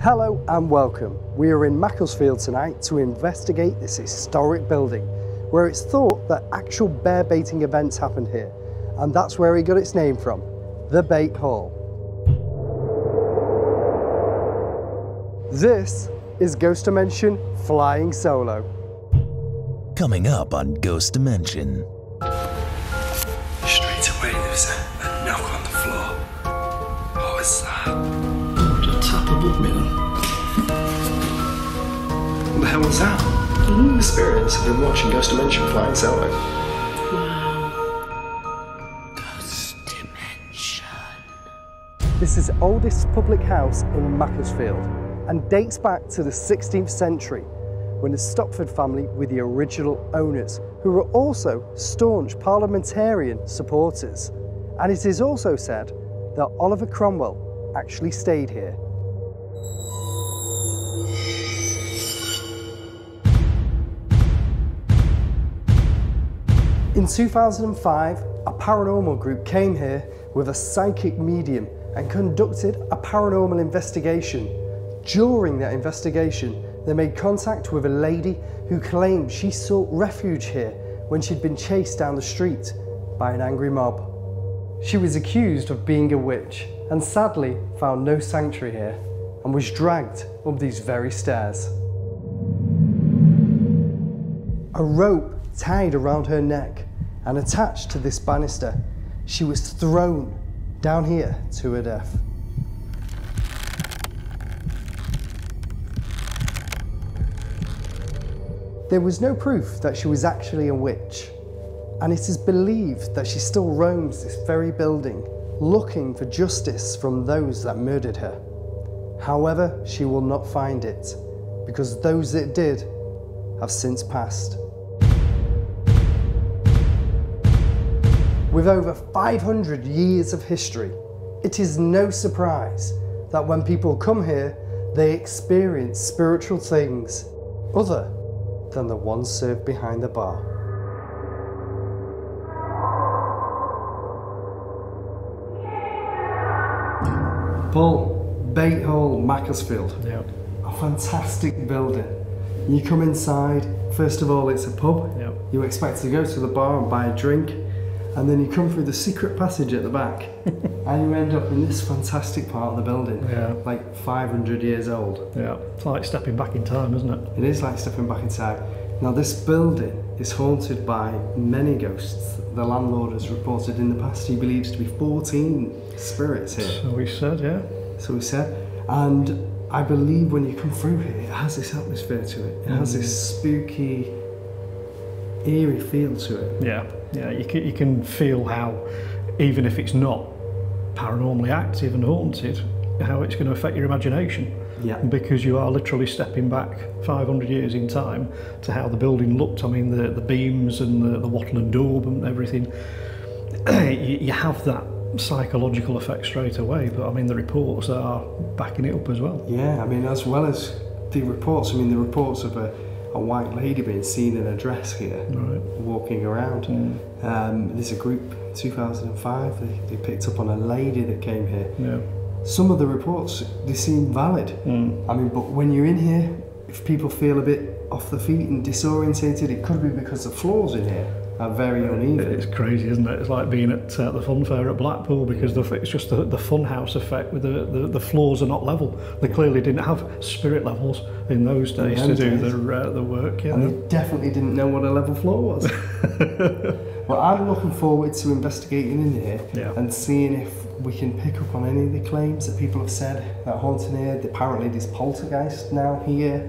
Hello and welcome. We are in Macclesfield tonight to investigate this historic building where it's thought that actual bear baiting events happened here, and that's where it got its name from, the Bate Hall. This is Ghost Dimension Flying Solo. Coming up on Ghost Dimension. Straight away there was a knock on the floor. What was that? Just tap above me then. What the hell was that? The spirits have been watching Ghost Dimension Flying Solo. Wow. Ghost Dimension. This is the oldest public house in Macclesfield and dates back to the 16th century when the Stopford family were the original owners, who were also staunch parliamentarian supporters. And it is also said that Oliver Cromwell actually stayed here. In 2005, a paranormal group came here with a psychic medium and conducted a paranormal investigation. During that investigation, they made contact with a lady who claimed she sought refuge here when she'd been chased down the street by an angry mob. She was accused of being a witch and sadly found no sanctuary here and was dragged up these very stairs. A rope tied around her neck and attached to this banister, she was thrown down here to her death. There was no proof that she was actually a witch, and it is believed that she still roams this very building, looking for justice from those that murdered her. However, she will not find it, because those that did have since passed. With over 500 years of history, it is no surprise that when people come here, they experience spiritual things other than the ones served behind the bar. Paul, Bate Hall, Macclesfield. Yep. A fantastic building. You come inside, first of all it's a pub. Yep. You expect to go to the bar and buy a drink, and then you come through the secret passage at the back and you end up in this fantastic part of the building, like 500 years old. Yeah, it's like stepping back in time, isn't it? It is like stepping back in time. Now this building is haunted by many ghosts. The landlord has reported in the past he believes to be 14 spirits here. So we said, yeah. So we said, and I believe when you come through here, it has this atmosphere to it. It has this spooky, eerie feel to it. Yeah, yeah. You can feel how, even if it's not paranormally active and haunted, how it's going to affect your imagination. Yeah. Because you are literally stepping back 500 years in time to how the building looked. I mean, the beams and the wattle and daub and everything. You have that psychological effect straight away, but I mean the reports are backing it up as well. Yeah, I mean, as well as the reports, I mean the reports of a white lady being seen in a dress here, walking around. There's a group, 2005, they picked up on a lady that came here. Yeah. Some of the reports, they seem valid. I mean, but when you're in here, if people feel a bit off the feet and disorientated, it could be because the floors in here are very uneven. It's crazy, isn't it? It's like being at the fun fair at Blackpool, because it's just the fun house effect with the floors are not level. They clearly didn't have spirit levels in those days to do the work. And they definitely didn't know what a level floor was. Well, I'm looking forward to investigating in here and seeing if we can pick up on any of the claims that people have said that haunting here. Apparently there's poltergeist now here,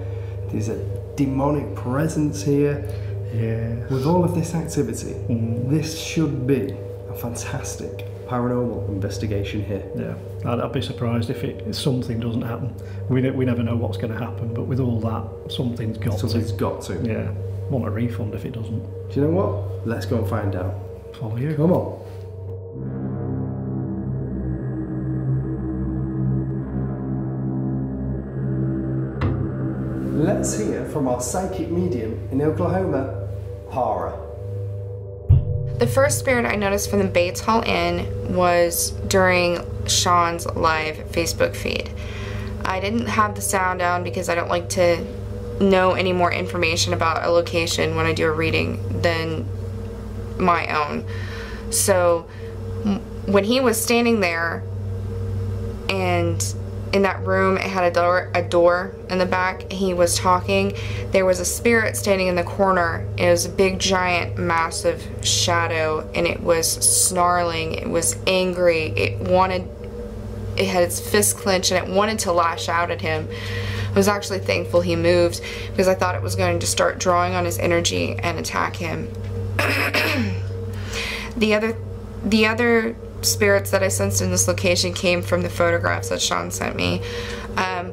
there's a demonic presence here. Yeah. With all of this activity, this should be a fantastic paranormal investigation here. Yeah, I'd be surprised if something doesn't happen. We never know what's going to happen, but with all that, something's got to. Yeah, want a refund if it doesn't. Do you know what? Let's go and find out. Follow you. Come on. Let's hear from our psychic medium in Oklahoma, Para. The first spirit I noticed from the Bates Hall Inn was during Sean's live Facebook feed. I didn't have the sound down because I don't like to know any more information about a location when I do a reading than my own. So when he was standing there, and in that room it had a door in the back, he was talking, there was a spirit standing in the corner. It was a big, giant, massive shadow, and it was snarling, it was angry, it had its fist clenched, and it wanted to lash out at him. I was actually thankful he moved, because I thought it was going to start drawing on his energy and attack him. The other spirits that I sensed in this location came from the photographs that Sean sent me,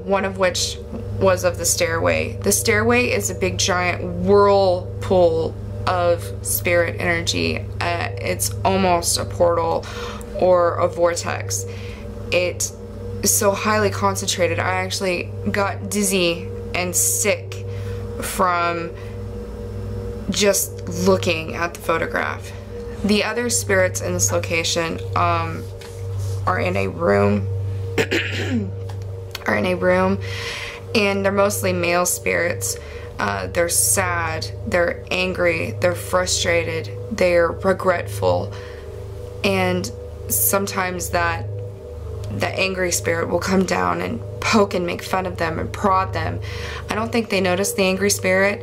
one of which was of the stairway. The stairway is a big, giant whirlpool of spirit energy. It's almost a portal or a vortex. It is so highly concentrated. I actually got dizzy and sick from just looking at the photograph. The other spirits in this location are in a room, and they're mostly male spirits. They're sad, they're angry, they're frustrated, they're regretful, and sometimes the angry spirit will come down and poke and make fun of them and prod them. I don't think they notice the angry spirit,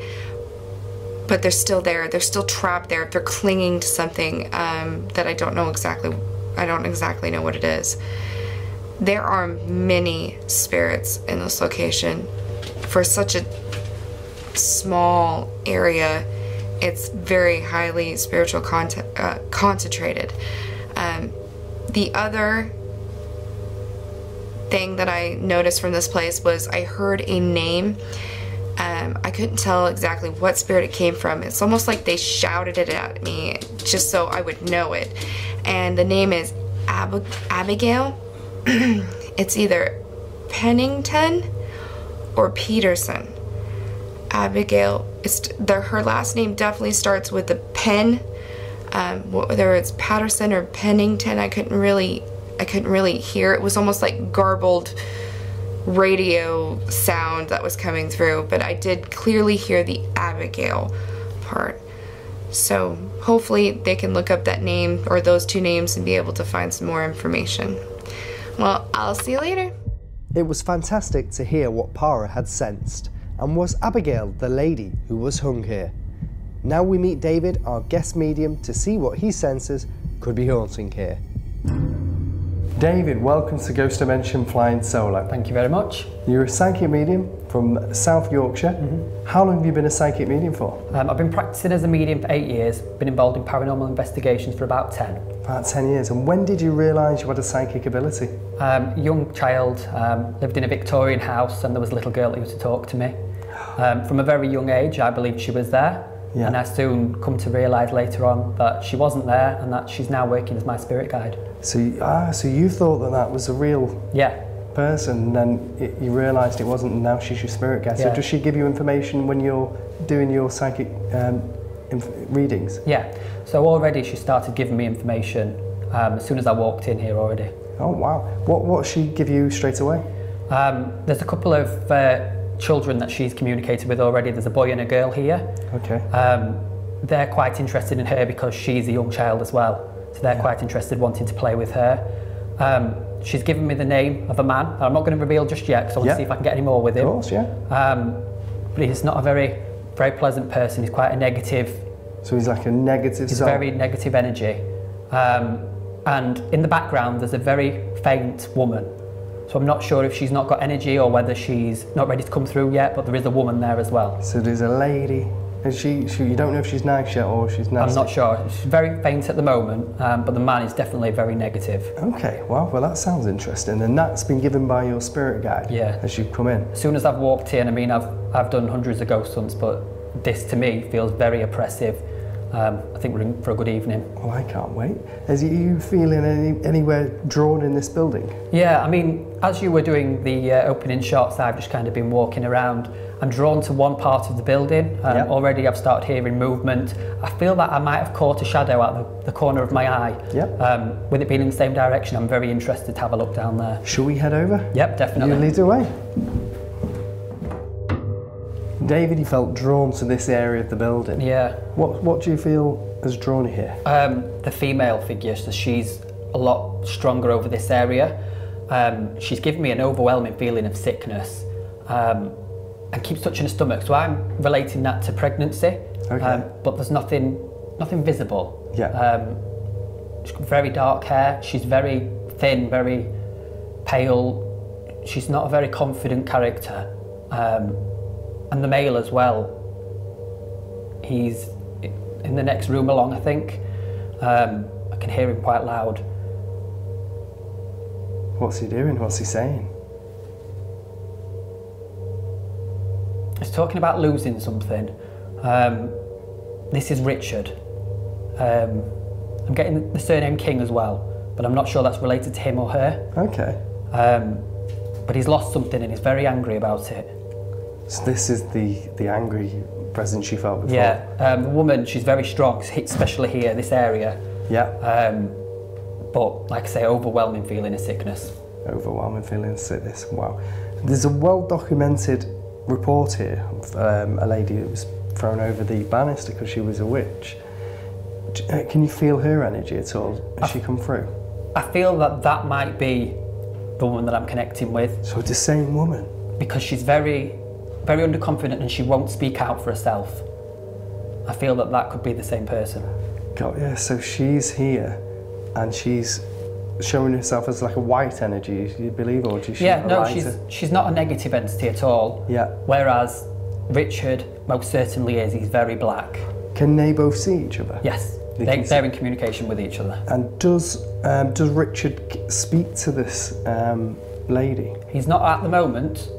but they're still there. They're still trapped there. They're clinging to something that I don't exactly know what it is. There are many spirits in this location. For such a small area, it's very highly spiritual concentrated. The other thing that I noticed from this place was I heard a name. I couldn't tell exactly what spirit it came from. It's almost like they shouted it at me just so I would know it. And the name is Abigail. It's either Pennington or Peterson. Abigail, her last name definitely starts with a Pen. Whether it's Patterson or Pennington, I couldn't really hear. It was almost like garbled radio sound that was coming through, but I did clearly hear the Abigail part. So hopefully they can look up that name or those two names and be able to find some more information. Well, I'll see you later. It was fantastic to hear what Para had sensed, and was Abigail the lady who was hung here. Now we meet David, our guest medium, to see what he senses could be haunting here. David, welcome to Ghost Dimension Flying Solo. Thank you very much. You're a psychic medium from South Yorkshire. How long have you been a psychic medium for? I've been practicing as a medium for 8 years, been involved in paranormal investigations for about 10. About 10 years. And when did you realise you had a psychic ability? Young child, lived in a Victorian house, and there was a little girl that used to talk to me. From a very young age, I believed she was there. Yeah. And I soon come to realise later on that she wasn't there, and that she's now working as my spirit guide. So you thought that was a real person, and then you realised it wasn't, and now she's your spirit guide. So does she give you information when you're doing your psychic readings? Yeah. So already she started giving me information as soon as I walked in here already. Oh wow. What she give you straight away? There's a couple of children that she's communicated with already. There's a boy and a girl here. Okay. They're quite interested in her because she's a young child as well. So they're quite interested, wanting to play with her. She's given me the name of a man. I'm not going to reveal just yet because I want to see if I can get any more with him. Of course, but he's not a very pleasant person. He's quite a negative. So he's like a negative He's very negative energy. And in the background there's a very faint woman. So I'm not sure if she's not got energy or whether she's not ready to come through yet, but there is a woman there as well. So there's a lady, and you don't know if she's nice yet or she's nasty? I'm not sure. She's very faint at the moment, but the man is definitely very negative. Okay, well that sounds interesting, and that's been given by your spirit guide as you've come in? As soon as I've walked in, I mean, I've done hundreds of ghost hunts, but this to me feels very oppressive. I think we're in for a good evening. Well, I can't wait. Are you feeling anywhere drawn in this building? Yeah, I mean, as you were doing the opening shots, I've just kind of been walking around. I'm drawn to one part of the building. Already I've started hearing movement. I feel that I might have caught a shadow out the corner of my eye. With it being in the same direction, I'm very interested to have a look down there. Shall we head over? Yep, definitely. You lead the way. David, you felt drawn to this area of the building. Yeah. What do you feel has drawn you here? The female figure, so she's a lot stronger over this area. She's given me an overwhelming feeling of sickness and keeps touching her stomach. So I'm relating that to pregnancy. Okay. But there's nothing visible. Yeah. She's got very dark hair. She's very thin, very pale. She's not a very confident character. And the male as well, he's in the next room along, I think. I can hear him quite loud. What's he doing? What's he saying? He's talking about losing something. This is Richard. I'm getting the surname King as well, but I'm not sure that's related to him or her. Okay. But he's lost something and he's very angry about it. So this is the angry presence you felt before? Yeah, the woman, she's very strong, especially here, this area. Yeah. But like I say, overwhelming feeling of sickness. Overwhelming feeling of sickness, wow. There's a well-documented report here of a lady that was thrown over the banister because she was a witch. Can you feel her energy at all? Has she come through? I feel that might be the woman that I'm connecting with. So it's the same woman? Because she's very underconfident and she won't speak out for herself. I feel that could be the same person. God, yeah, so she's here and she's showing herself as like a white energy, you believe, or does she? Yeah, no, she's not a negative entity at all. Yeah. Whereas Richard most certainly is. He's very black. Can they both see each other? Yes, they're in communication with each other. And does Richard speak to this lady? He's not at the moment.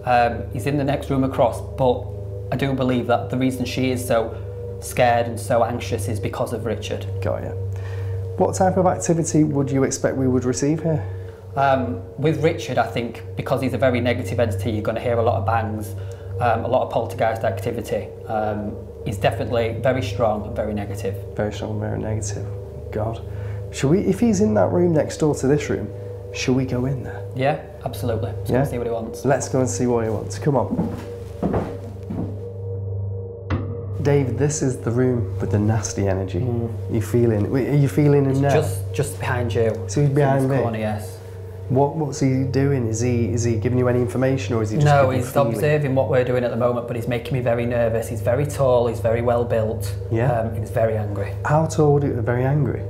He's in the next room across, but I do believe that the reason she is so scared and so anxious is because of Richard. Got you. What type of activity would you expect we would receive here? With Richard, I think because he's a very negative entity, you're going to hear a lot of bangs, a lot of poltergeist activity. He's definitely very strong and very negative. Very strong and very negative. God. Should we, if he's in that room next door to this room, should we go in there? Yeah, absolutely. Let's go and see what he wants. Let's go and see what he wants. Come on. David, this is the room with the nasty energy. Are you feeling him now? Just behind you. So he's behind me? Corner, yes. What's he doing? Is he giving you any information, or is he just No, he's observing what we're doing at the moment, but he's making me very nervous. He's very tall, he's very well built. Yeah. He's very angry. How tall would he be? Very angry.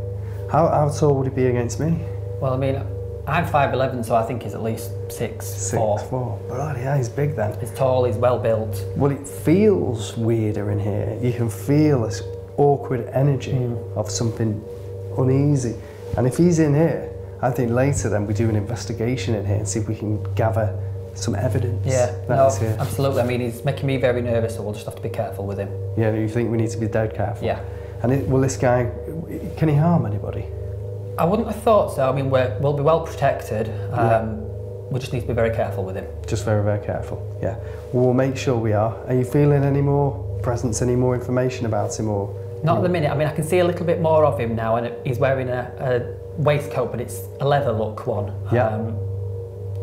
How tall would he be against me? Well, I mean, I'm 5'11", so I think he's at least 6'4". 6'4". Bloody hell, he's big then. He's tall, he's well built. Well, it feels weirder in here. You can feel this awkward energy of something uneasy. And if he's in here, I think later then we do an investigation in here and see if we can gather some evidence. Yeah, that he's here. Absolutely. I mean, he's making me very nervous, so we'll just have to be careful with him. Yeah, you think we need to be dead careful? Yeah. And will this guy, can he harm anybody? I wouldn't have thought so. I mean, we'll be well protected. We just need to be very careful with him. Just very, very careful, yeah. Well, we'll make sure we are. Are you feeling any more presence, any more information about him? Or not at the minute. I mean, I can see a little bit more of him now, and he's wearing a waistcoat, but it's a leather look one. Yeah.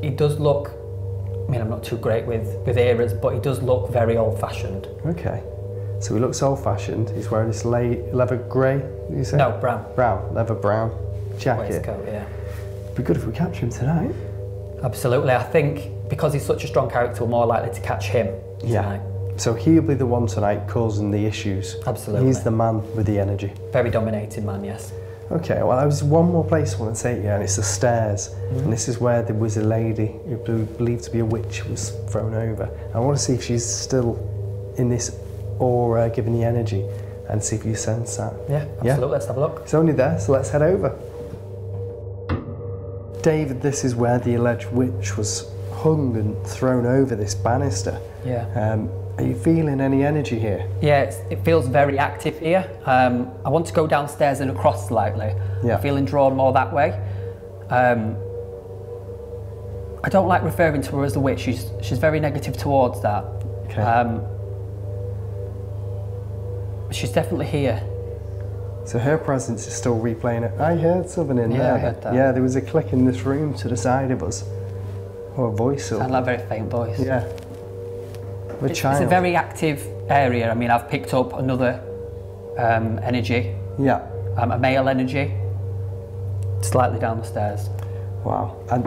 He does look, I mean, I'm not too great with eras, but he does look very old-fashioned. Okay. So he looks old-fashioned. He's wearing this leather grey, you say? No, brown. Brown, leather brown jacket. Waistcoat, yeah. It'd be good if we capture him tonight. Absolutely. I think because he's such a strong character, we're more likely to catch him tonight. So he'll be the one tonight causing the issues. Absolutely. He's the man with the energy. Very dominating man, yes. Okay, well, there's one more place I want to take you, and it's the stairs. And this is where there was a lady who believed to be a witch was thrown over. I want to see if she's still in this aura, giving the energy, and see if you sense that. Yeah, absolutely. Let's have a look. It's only there, so let's head over. David, this is where the alleged witch was hung and thrown over this banister. Yeah. Are you feeling any energy here? Yeah, it feels very active here. I want to go downstairs and across slightly. Yeah. I'm feeling drawn more that way. I don't like referring to her as the witch. She's very negative towards that. Okay. She's definitely here. So her presence is still replaying it. I heard something in there. Yeah, I heard that. Yeah, there was a click in this room to the side of us. Or a voice. Sounds like a very faint voice. Yeah. It's a very active area. I mean, I've picked up another energy. Yeah. A male energy. Slightly down the stairs. Wow. And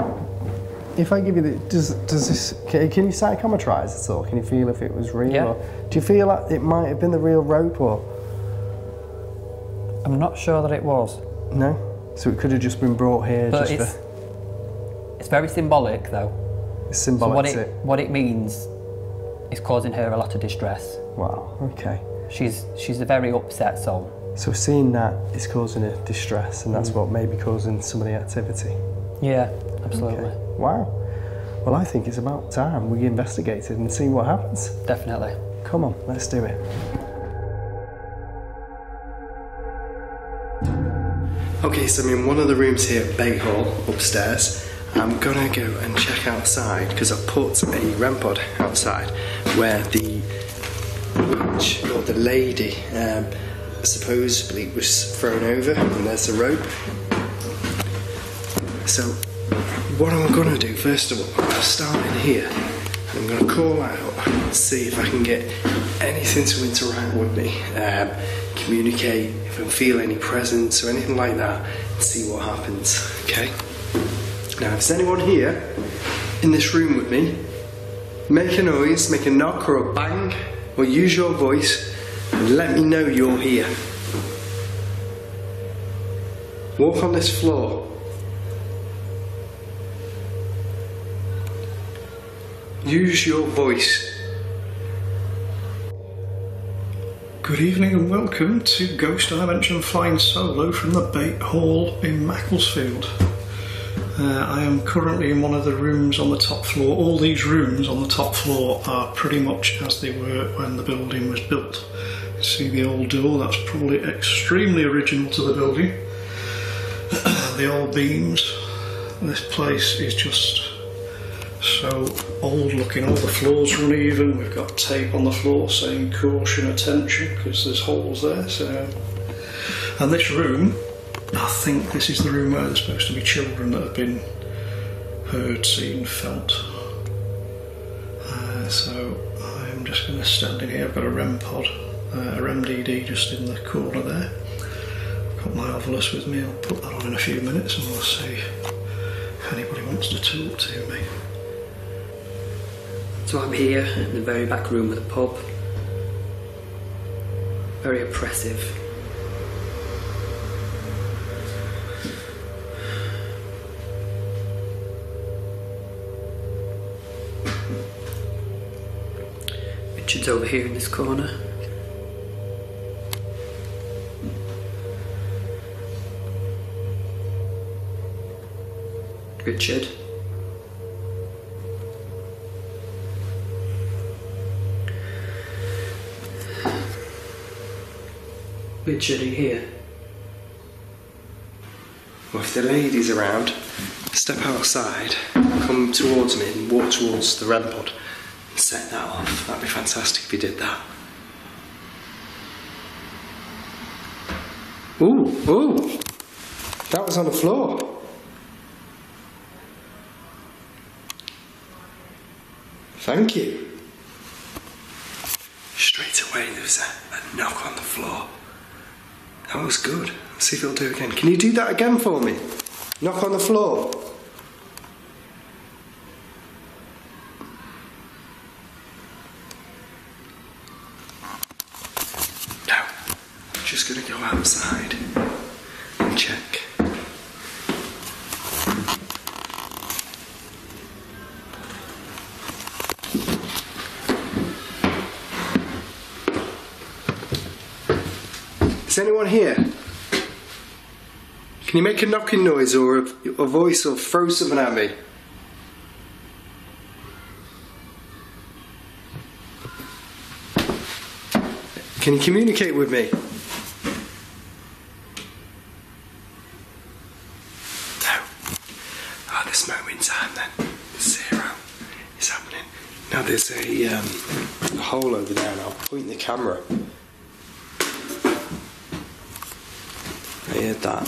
if I give you the, does this, can you psychometrize it all? Can you feel if it was real? Yeah. Or do you feel like it might have been the real rope or? I'm not sure that it was. No? So it could have just been brought here But just it's very symbolic though. It's symbolic. So what it means is causing her a lot of distress. Wow, okay. She's a very upset soul. So seeing that is causing her distress, and that's what may be causing some of the activity. Yeah, absolutely. Okay. Wow. Well, I think it's about time we investigate it and see what happens. Definitely. Come on, let's do it. Okay, so I'm in one of the rooms here at Bate Hall, upstairs. I'm gonna go and check outside because I've put a REM pod outside where the witch, or the lady, supposedly was thrown over, and there's the rope. So, what am I gonna do? First of all, I'm gonna start in here. I'm gonna call out and see if I can get anything to interact with me, communicate, if I feel any presence or anything like that, and see what happens, okay? Now, if there's anyone here in this room with me, make a noise, make a knock or a bang, or use your voice and let me know you're here. Walk on this floor. Use your voice. Good evening and welcome to Ghost Dimension Flying Solo from the Bate Hall in Macclesfield. I am currently in one of the rooms on the top floor. All these rooms on the top floor are pretty much as they were when the building was built. You see the old door, that's probably extremely original to the building. The old beams. This place is just so old looking. All the floors are uneven. We've got tape on the floor saying caution, attention, because there's holes there. And this room, I think this is the room where there's supposed to be children that have been heard, seen, felt. So I'm just going to stand in here. I've got a REM pod, a REM DD just in the corner there. I've got my Ovilus with me. I'll put that on in a few minutes and we'll see if anybody wants to talk to me. So I'm here in the very back room of the pub. Very oppressive. Richard's over here in this corner. Richard. Richard, are you here? Well, if the lady's around, step outside, come towards me and walk towards the REM pod and set that off. That'd be fantastic if you did that. Ooh, ooh! That was on the floor. Thank you. Straight away there was a knock on the floor. That was good. Let's see if it'll do it again. Can you do that again for me? Knock on the floor. No. I'm just going to go outside and check. Is anyone here? Can you make a knocking noise or a voice or throw something at me? Can you communicate with me? No. At this moment in time then, 0 is happening. Now there's a hole over there and I'll point the camera. I heard that.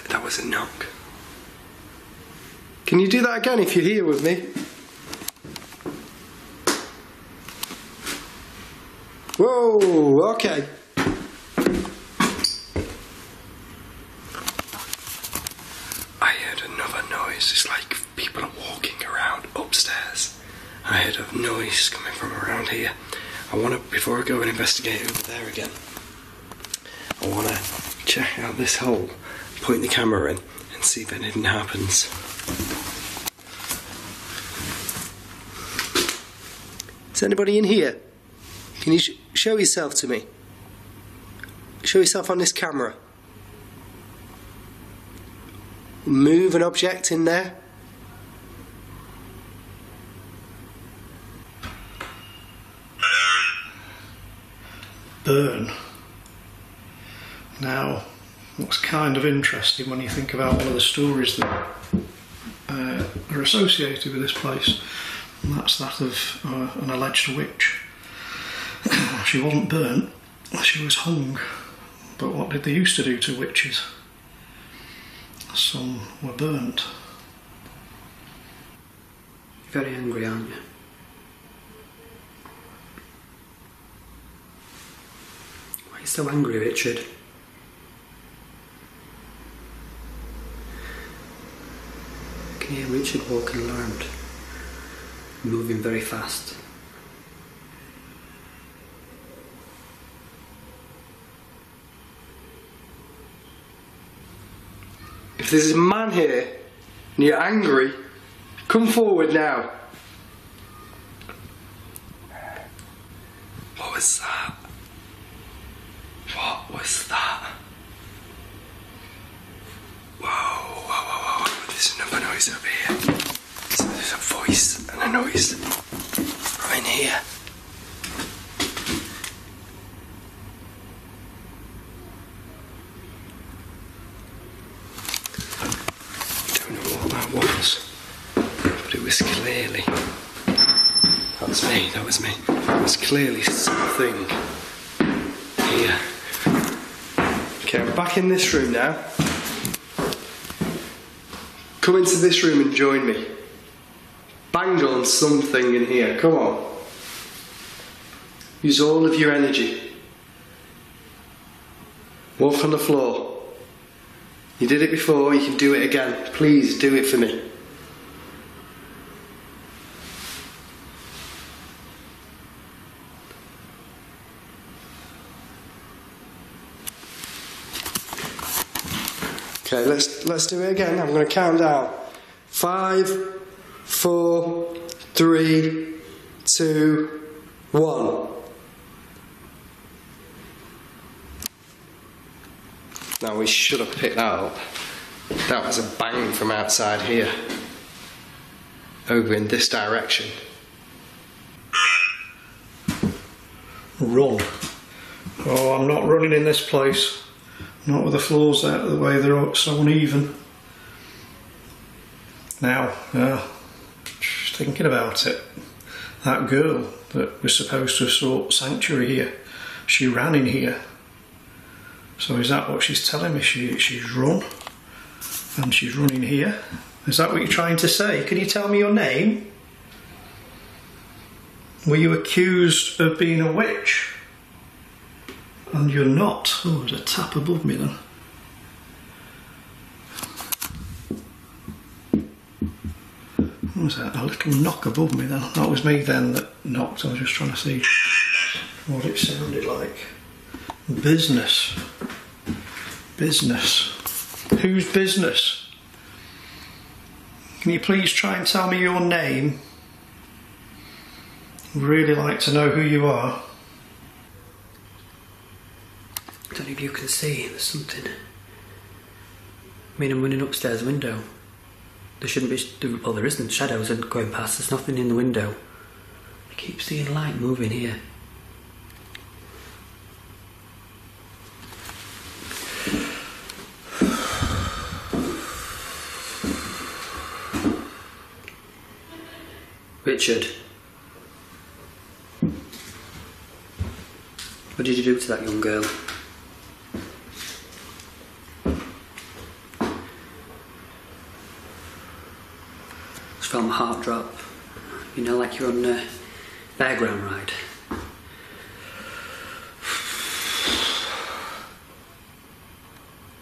That was a knock. Can you do that again if you're here with me? Whoa, okay. I heard another noise. It's like people are walking around upstairs. I heard a noise coming from around here. Before I go and investigate over there again, I want to check out this hole, point the camera in and see if anything happens. Is anybody in here? Can you show yourself to me? Show yourself on this camera. Move an object in there. Burn. Now, what's kind of interesting when you think about one of the stories that are associated with this place, and that's that of an alleged witch. She wasn't burnt, she was hung. But what did they used to do to witches? Some were burnt. You're very angry, aren't you? Why are you so angry, Richard? I can hear Richard walking around, moving very fast. If there's a man here and you're angry, come forward now. What was that? What was that? Whoa. There's another noise over here. So there's a voice and a noise from in here. But it was clearly, that was me, it was clearly something here. Okay, I'm back in this room now. Come into this room and join me. Bang on something in here, come on. Use all of your energy. Walk on the floor. You did it before, you can do it again. Please do it for me. Okay, let's do it again. I'm going to count down. 5, 4, 3, 2, 1. Now we should have picked that up. That was a bang from outside here. Over in this direction. Run. Oh, I'm not running in this place. Not with the floors out of the way, they're so uneven. Now, just thinking about it. That girl that was supposed to have sought sanctuary here, she ran in here. So is that what she's telling me? She's run, and she's running here. Is that what you're trying to say? Can you tell me your name? Were you accused of being a witch? And you're not. Oh, there's a tap above me then. What was that? A little knock above me then. That was me then that knocked. I was just trying to see what it sounded like. Business. Business. Whose business? Can you please try and tell me your name? I'd really like to know who you are. I don't know if you can see, there's something. I mean, I'm running upstairs window. There shouldn't be, well, there isn't, shadows are going past, there's nothing in the window. I keep seeing light moving here. Richard. What did you do to that young girl? Just felt my heart drop. You know, like you're on a fairground ride.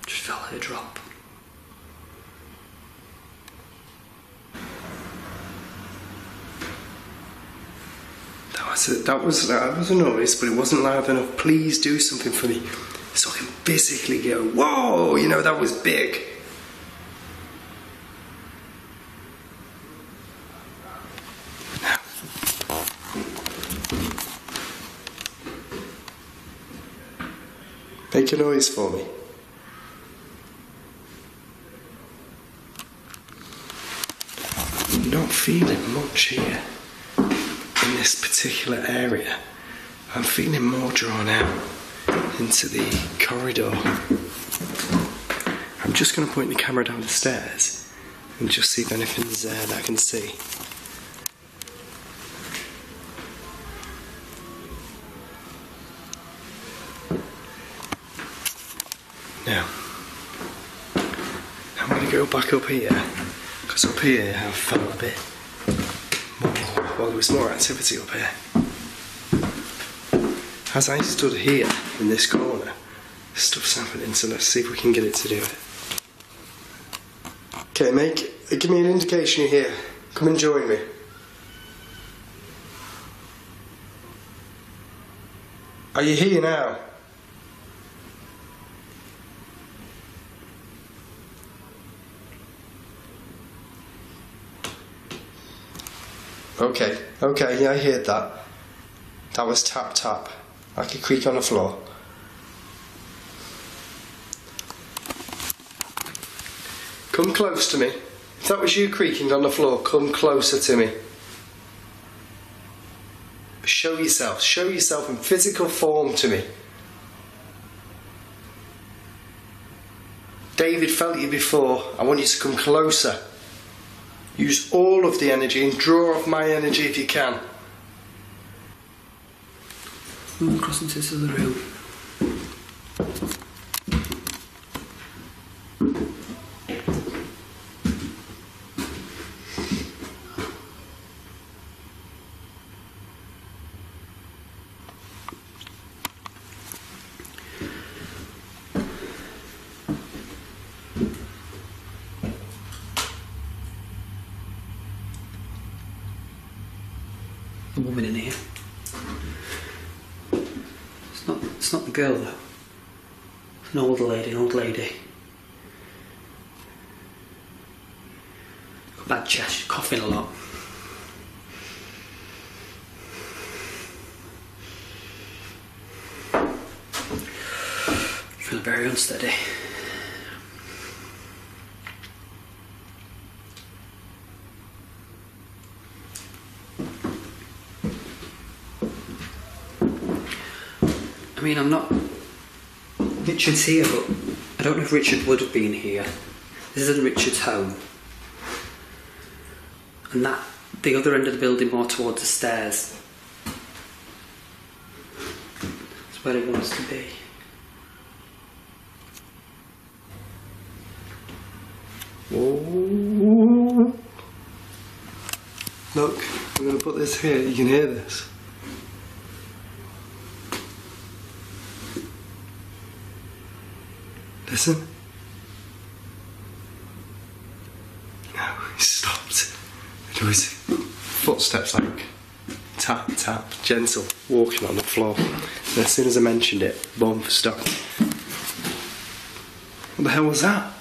Just felt her drop. That was a noise, but it wasn't loud enough. Please do something for me so I can physically go, whoa, you know, that was big. Now. Make a noise for me. I'm not feeling much here. In this particular area, I'm feeling more drawn out into the corridor. I'm just going to point the camera down the stairs and just see if anything's there that I can see. Now, I'm going to go back up here, because up here I felt a bit more, well, there was more activity up here. As I stood here in this corner, stuff's happening, so let's see if we can get it to do it. Okay, give me an indication you're here. Come and join me. Are you here now? Okay, yeah, I heard that. That was tap tap, like a creak on the floor. Come close to me. If that was you creaking on the floor, come closer to me. Show yourself in physical form to me. David felt you before. I want you to come closer. Use all of the energy and draw off my energy if you can. Move across into this other room. A woman in here. It's not the girl though. It's an old lady. Got bad chest, coughing a lot. Feeling very unsteady. I mean, I'm not... Richard's here, but I don't know if Richard would have been here. This isn't Richard's home. And that, the other end of the building more towards the stairs. That's where he wants to be. Whoa. Look, I'm going to put this here, you can hear this. Listen. No, he stopped. There was footsteps like tap, tap, gentle, walking on the floor. And as soon as I mentioned it, boom, stopped. What the hell was that?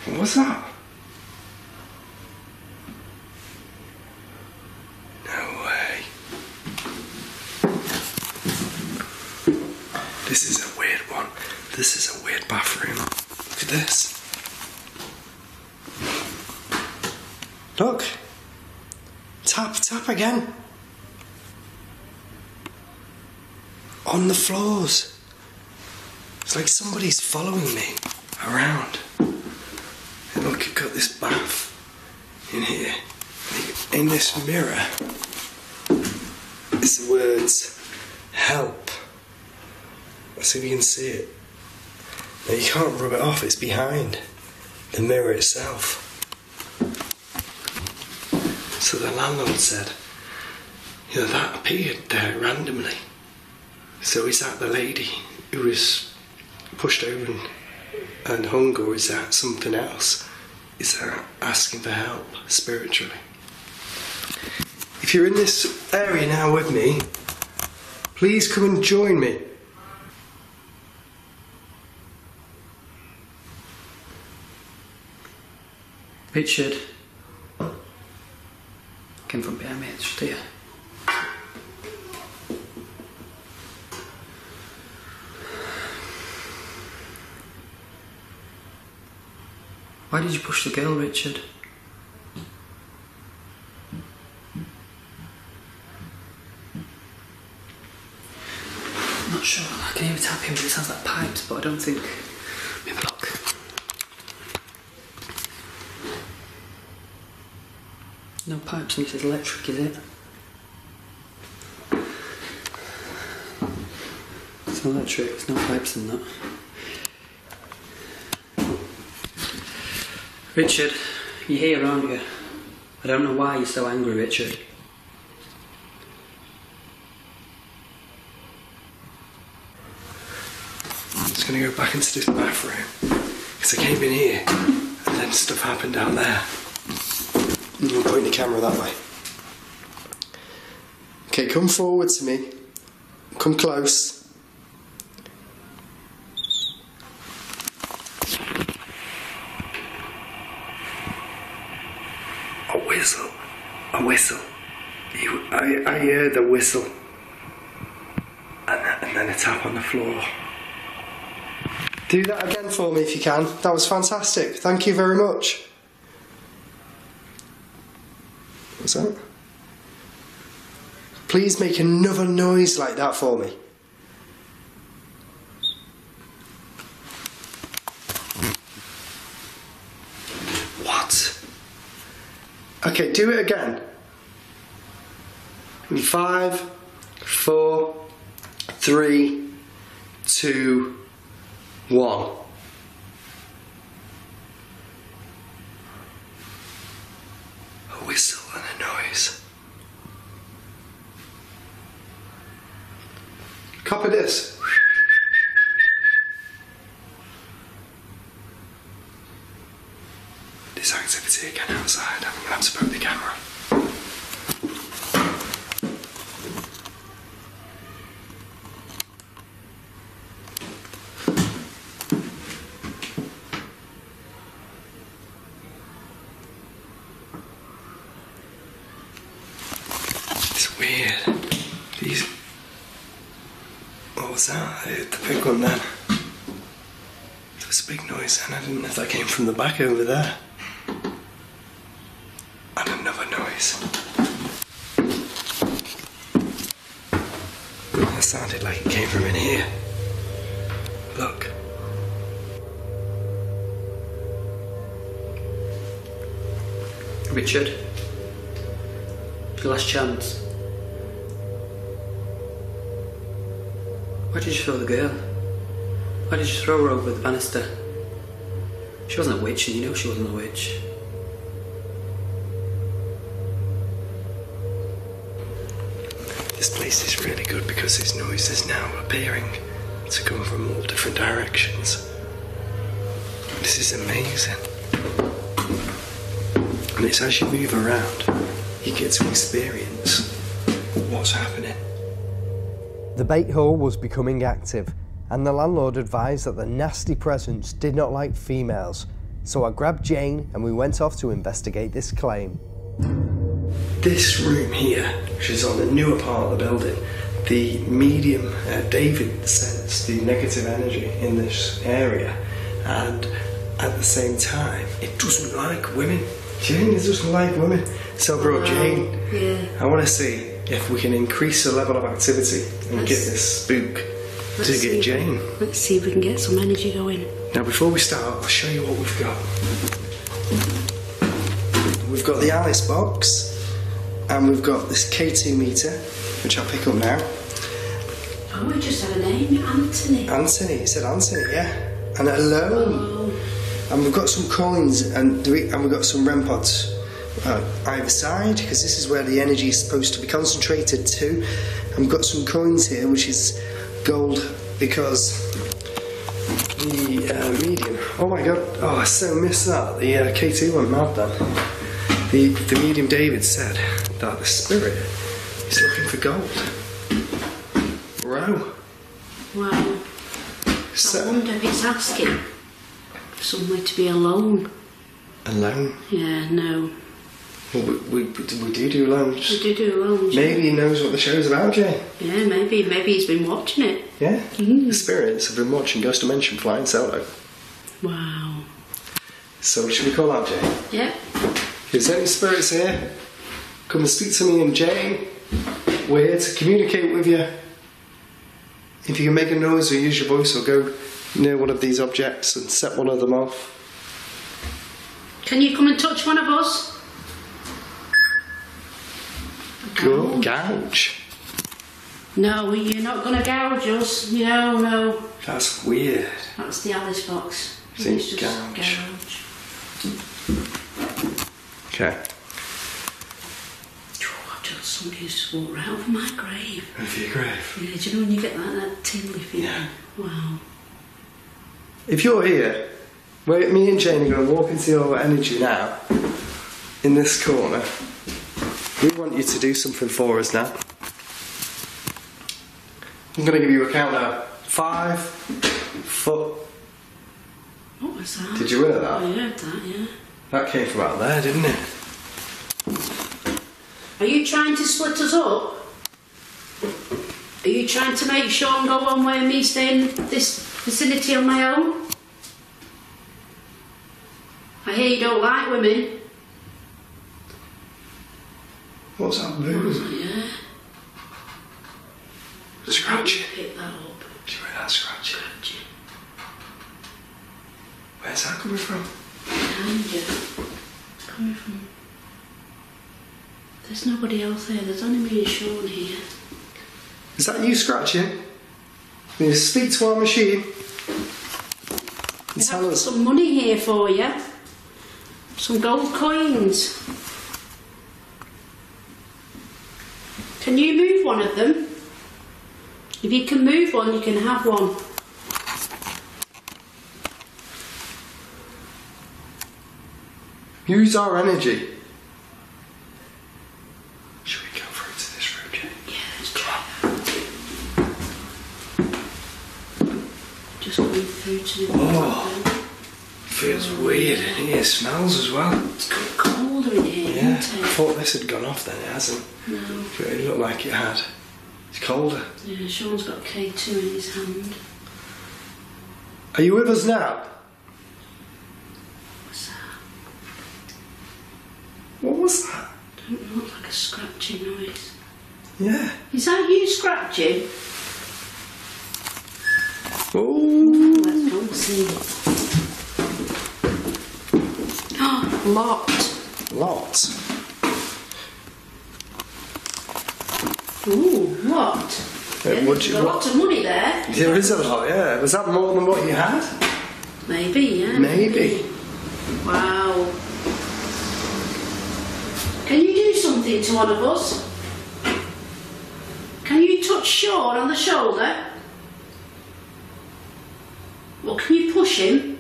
What was that? No way. This is a weird one. This is a weird bathroom. Look at this. Look. Tap, tap again. On the floors. It's like somebody's following me around. It look, you've got this bath in here. In this mirror, it's the words help. Let's see if you can see it. Now you can't rub it off, it's behind the mirror itself. So the landlord said, you know, that appeared there randomly. So is that the lady who was pushed over and hung, or is that something else? Is that asking for help spiritually? If you're in this area now with me, please come and join me. Richard came from behind me, it's just here. Why did you push the girl, Richard? I'm not sure. I can hear it tapping, but it sounds like pipes, but I don't think... Maybe look. No pipes, and this is electric, is it? It's electric, there's no pipes in that. Richard, you're here, aren't you? I don't know why you're so angry, Richard. I'm just going to go back into this bathroom, because I came in here and then stuff happened down there. I'm pointing the camera that way. Okay, come forward to me. Come close. A whistle. I heard a whistle. And then a tap on the floor. Do that again for me if you can. That was fantastic. Thank you very much. What's that? Please make another noise like that for me. What? Okay, do it again. 5, 4, 3, 2, 1. A whistle and a noise. Copy this. This activity again outside. I'm going to have to poke the camera. It's weird. These... What was that? I heard the big one then. There was a big noise and I didn't know if that came from the back over there. And another noise. That sounded like it came from in here. Look. Richard, your last chance. Why did you throw the girl? Why did you throw her over the banister? She wasn't a witch, and you know she wasn't a witch. This place is really good because this noise is now appearing to come from all different directions. This is amazing. And it's as you move around, you get to experience what's happening. The bait hole was becoming active, and the landlord advised that the nasty presence did not like females. So I grabbed Jane and we went off to investigate this claim. This room here, which is on the newer part of the building, the medium, David sensed the negative energy in this area, and at the same time, it doesn't like women. Jane doesn't like women. So I brought Jane. Yeah. I want to see if we can increase the level of activity and get this spook to get Jane. Let's see if we can get some energy going. Now before we start, I'll show you what we've got. We've got the Alice box, and we've got this K2 meter, which I'll pick up now. Oh, we just had a name, Anthony. Anthony, he said Anthony, yeah. And alone. Oh. And we've got some coins, and we've got some REM pods either side, because this is where the energy is supposed to be concentrated to. And we've got some coins here, which is gold, because the medium. Oh my god! Oh, I so missed that. The K2 went mad then. The medium David said that the spirit is looking for gold. Wow. Wow. So, I wonder if it's asking for somewhere to be alone. alone? Yeah, no. Well, we do loans. We do loans. Maybe he knows what the show's about, Jay. Yeah, maybe he's been watching it. Yeah. The spirits have been watching Ghost Dimension flying solo. Wow. So should we call out Jay? Yeah. If there's any spirits here, come and speak to me and Jane. We're here to communicate with you. If you can make a noise or use your voice or go near one of these objects and set one of them off. Can you come and touch one of us? Go gouge. No, you're not going to gouge us. No. That's weird. That's the Alice box. Think It's just gouge. Okay. Somebody just walked right over my grave. Over your grave? Yeah, do you know when you get that tingly feeling? Yeah. Wow. If you're here, me and Jane are going to walk into your energy now, in this corner. We want you to do something for us now. I'm going to give you a count now. 5 foot. What was that? Did you hear that? I heard that, yeah. That came from out there, didn't it? Are you trying to split us up? Are you trying to make Sean go one way and me stay in this vicinity on my own? I hear you don't like women. What's that moving? Oh, yeah. Scratching. Pick that up. Do you hear that scratching? Where's that coming from? Behind you. Coming from... There's nobody else there. There's only me and Sean here. Is that you scratching? Can you speak to our machine? And tell us. Some money here for you. Some gold coins. Can you move one of them? If you can move one, you can have one. Use our energy. Should we go through to this room, Jane? Yeah, let's try that. Just going through to the Feels weird in here. Smells as well. It's got colder in here, Yeah, isn't I it? thought this had gone off then, it hasn't. No. But it looked like it had. It's colder. Yeah, Sean's got K2 in his hand. Are you with us now? What's that? What was that? Don't look like a scratching noise. Yeah. Is that you scratching? Oh. Let's go and see. Oh, locked. Locked. Ooh, locked. Yeah, would there's you- a lot of money there. There is a lot, yeah. Was that more than what you had? Maybe, yeah. Maybe. Wow. Can you do something to one of us? Can you touch Sean on the shoulder? Or can you push him?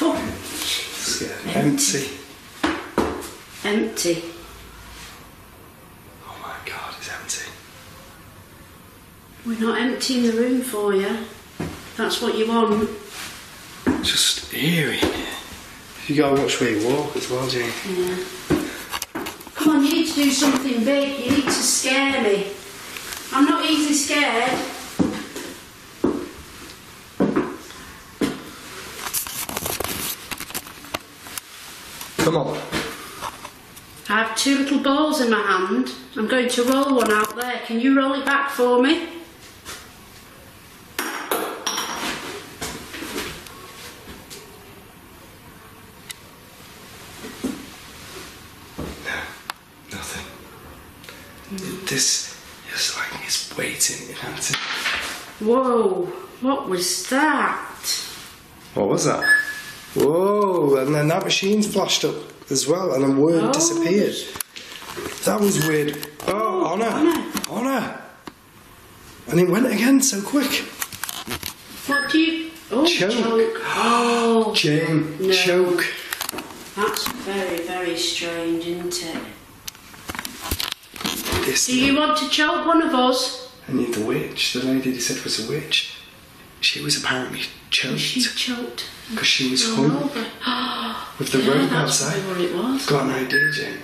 Oh, Empty. empty. Oh my god, it's empty. We're not emptying the room for you. That's what you want. Just eerie. You gotta watch where you walk as well, Jane. Yeah. Come on, you need to do something big. You need to scare me. I'm not easily scared. Come on. I have 2 little balls in my hand. I'm going to roll one out there. Can you roll it back for me? this, it's like it's waiting, you know. Whoa, what was that? What was that? Whoa, and then that machine flashed up as well, and then word disappeared. That was weird. Oh, Honor. And it went again so quick. What do you... Oh, choke. Oh, Jane, no. choke. That's very, very strange, isn't it? This Do you want to choke one of us? And yet the witch, the lady they said was a witch, she was apparently choked. She choked. Because she was hung with the rope outside. That's what it was. Got an idea, Jane?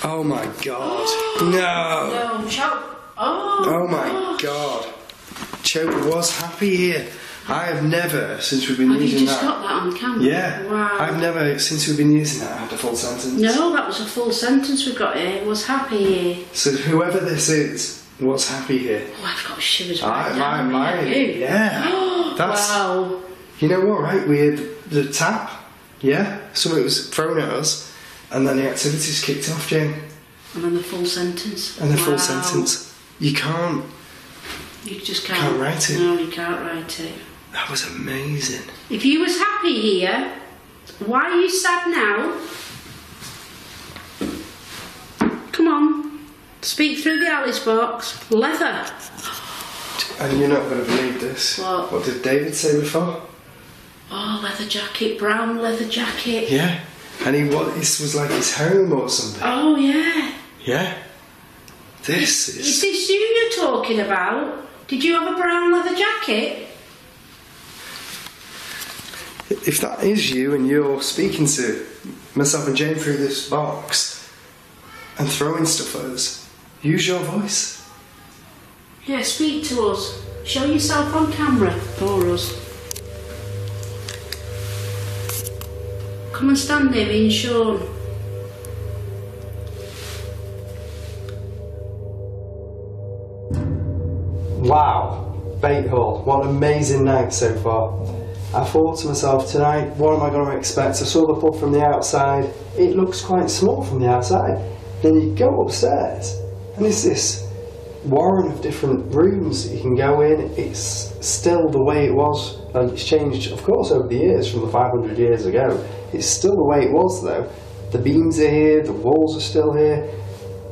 Oh my God. No. No, choke. Oh my God. Choke was happy here. I have never, since we've been using you just that. got that on camera? Yeah. Wow. I've never, since we've been using that, had a full sentence. No, that was a full sentence we got here. Was happy here. So whoever this is, was happy here. Oh, I've got shivers right down mine. here. Yeah. That's, wow. You know what, right? We had the tap. Yeah. Something was thrown at us, and then the activities kicked off, Jane. And then the full sentence. And the full sentence. You can't. You just can't write it. No, you can't write it. That was amazing. If you was happy here, why are you sad now? Come on. Speak through the Alice box. Leather. And you're not going to believe this. What? What did David say before? Oh, leather jacket, brown leather jacket. Yeah. And this was like his home or something. Oh, yeah. Yeah. This is... Is this you you're talking about? Did you have a brown leather jacket? If that is you and you're speaking to myself and Jane through this box and throwing stuff at us, use your voice. Yeah, speak to us. Show yourself on camera for us. Come and stand there being shown. Wow, Bate Hall, what an amazing night so far. I thought to myself tonight, what am I going to expect? I saw the pub from the outside, it looks quite small from the outside. Then you go upstairs and it's this warren of different rooms that you can go in. It's still the way it was, and it's changed of course over the years from the 500 years ago. It's still the way it was though. The beams are here, the walls are still here,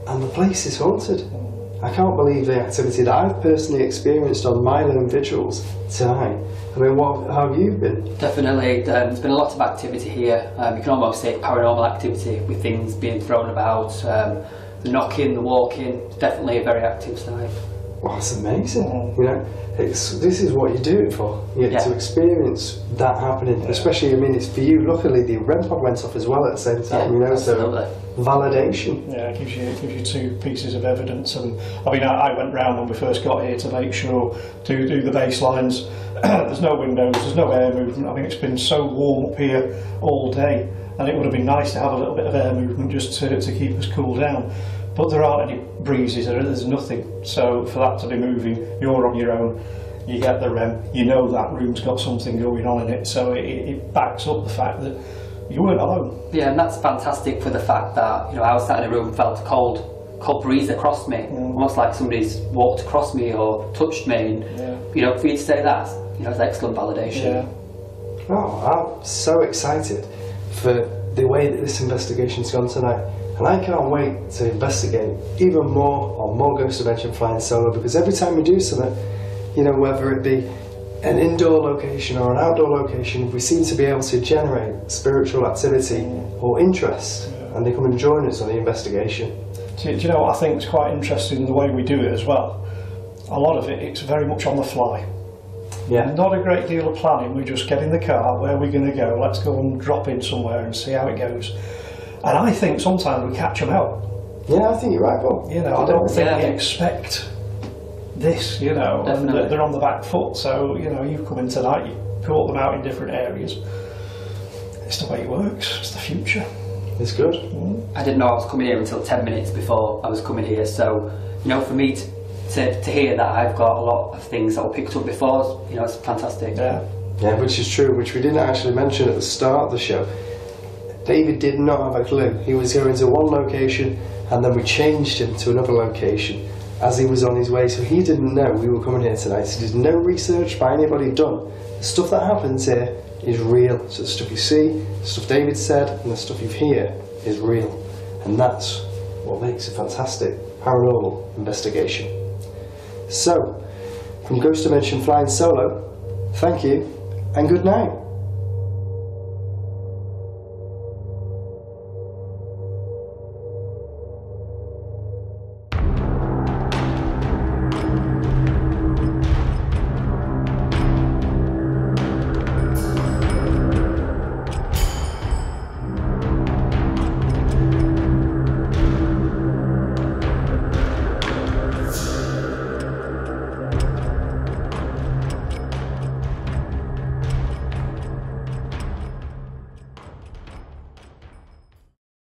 and the place is haunted. I can't believe the activity that I've personally experienced on my own vigils tonight. I mean, how have you been? Definitely, there's been a lot of activity here. You can almost say paranormal activity with things being thrown about, the knocking, the walking. It's definitely a very active site. Well, it's amazing. You know, this is what you do it for. You get to experience that happening. Especially, I mean, it's for you. Luckily, the REM pod went off as well at the same time. You know, absolutely. So validation. Yeah, it gives you two pieces of evidence. And I mean, I went round when we first got here to make sure to do the baselines. There's no windows, there's no air movement. I mean, it's been so warm up here all day, and it would have been nice to have a little bit of air movement just to keep us cool down. But there aren't any breezes, there's nothing. So for that to be moving, you're on your own, you get the REM, you know that room's got something going on in it, so it backs up the fact that you weren't alone. Yeah, and that's fantastic for the fact that, you know, I was sat in a room and felt a cold breeze across me, almost like somebody's walked across me or touched me. And, you know, for you to say that, you know, it's excellent validation. Yeah. Oh, I'm so excited for the way that this investigation's gone tonight. And I can't wait to investigate even more on more Ghost Dimension flying solo, because every time we do something, you know, whether it be an indoor location or an outdoor location, we seem to be able to generate spiritual activity or interest, and they come and join us on the investigation. Do you know what I think is quite interesting, the way we do it as well? A lot of it's very much on the fly. Yeah. Not a great deal of planning, we just get in the car, where are we going to go, let's go and drop in somewhere and see how it goes. And I think sometimes we catch them out. Yeah, I think you're right, Bob. You know, I don't think we expect this, you know, and they're on the back foot. So, you know, you've come in tonight, you caught them out in different areas. It's the way it works, it's the future. It's good. I didn't know I was coming here until 10 minutes before I was coming here, so, you know, for me to hear that I've got a lot of things that were picked up before, you know, it's fantastic. Yeah, which is true, which we didn't actually mention at the start of the show. David did not have a clue. He was going to one location and then we changed him to another location as he was on his way, so he didn't know we were coming here tonight. So there's no research by anybody done. The stuff that happens here is real. So the stuff you see, the stuff David said, and the stuff you hear is real. And that's what makes a fantastic paranormal investigation. So, from Ghost Dimension Flying Solo, thank you and good night.